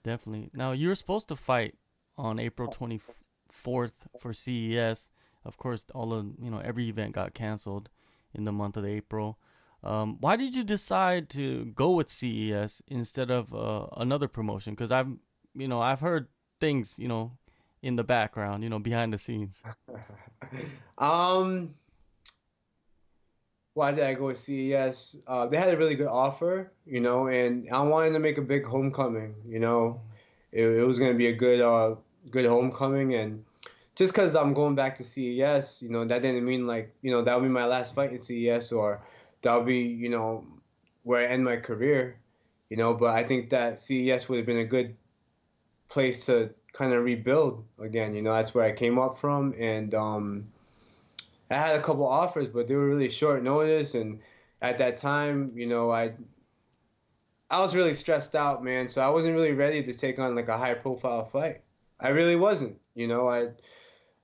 Definitely. Now you were supposed to fight on April 24th for CES. Of course, all of every event got canceled in the month of April. Why did you decide to go with CES instead of another promotion? Because I've heard things in the background, behind the scenes. Um, why did I go with CES? They had a really good offer, and I wanted to make a big homecoming. It was gonna be a good homecoming, and just because I'm going back to CES, that didn't mean like, that'll be my last fight in CES or that'll be, where I end my career, But I think that CES would have been a good place to kind of rebuild again. That's where I came up from, and I had a couple offers, but they were really short notice. And at that time, I was really stressed out, man. So I wasn't really ready to take on like a high profile fight. I really wasn't.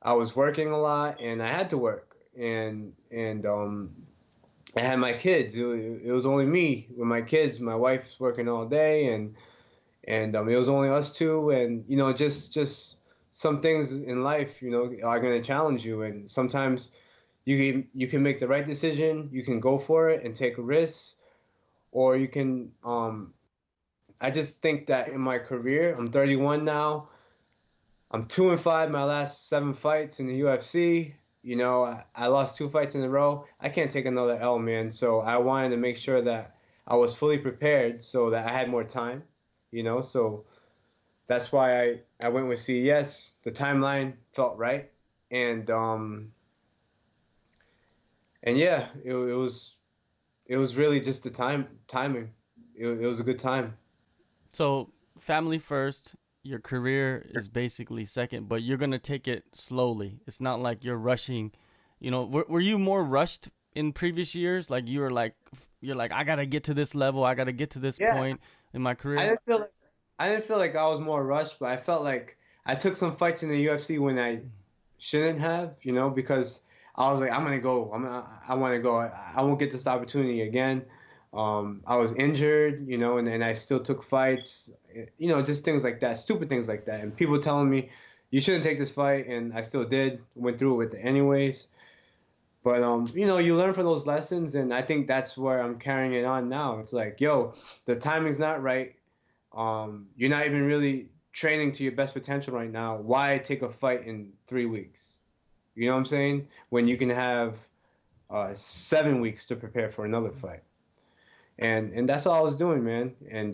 I was working a lot, and I had to work, and I had my kids. It was only me with my kids. My wife's working all day, and it was only us two, and just some things in life, are gonna challenge you, and sometimes you can make the right decision, you can go for it and take risks, or you can. I just think that in my career, I'm 31 now. I'm 2-5 my last 7 fights in the UFC. I lost 2 fights in a row. I can't take another L, man. So I wanted to make sure that I was fully prepared so that I had more time. So that's why I went with CES. The timeline felt right, and yeah, it was really just the timing. It was a good time. So family first, your career is basically second, but you're gonna take it slowly. It's not like you're rushing. Were you more rushed in previous years? Like you're like I gotta get to this level, I gotta get to this Yeah, point in my I career. didn't feel like I didn't feel like I was more rushed, but I felt like I took some fights in the UFC when I shouldn't have, because I was like, I'm gonna go. I want to go. I won't get this opportunity again. I was injured, and I still took fights, just things like that, stupid things like that, and people telling me you shouldn't take this fight, and I still did, went through it with it anyways. But you learn from those lessons, and I think that's where I'm carrying it on now. It's like, yo, the timing's not right. You're not even really training to your best potential right now. Why take a fight in 3 weeks? You know what I'm saying? When you can have 7 weeks to prepare for another fight. And that's all I was doing, man. And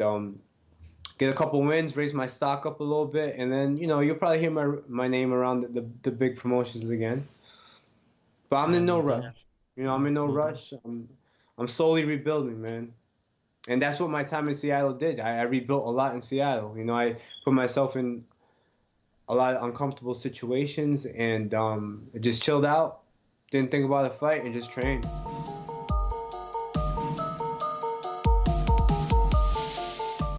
get a couple wins, raise my stock up a little bit, and then you'll probably hear my name around the big promotions again. But I'm Yeah, in no no rush. doubt. I'm in no Building. rush. I'm slowly rebuilding, man. And that's what my time in Seattle did. I rebuilt a lot in Seattle. I put myself in a lot of uncomfortable situations, and just chilled out, didn't think about a fight, and just trained.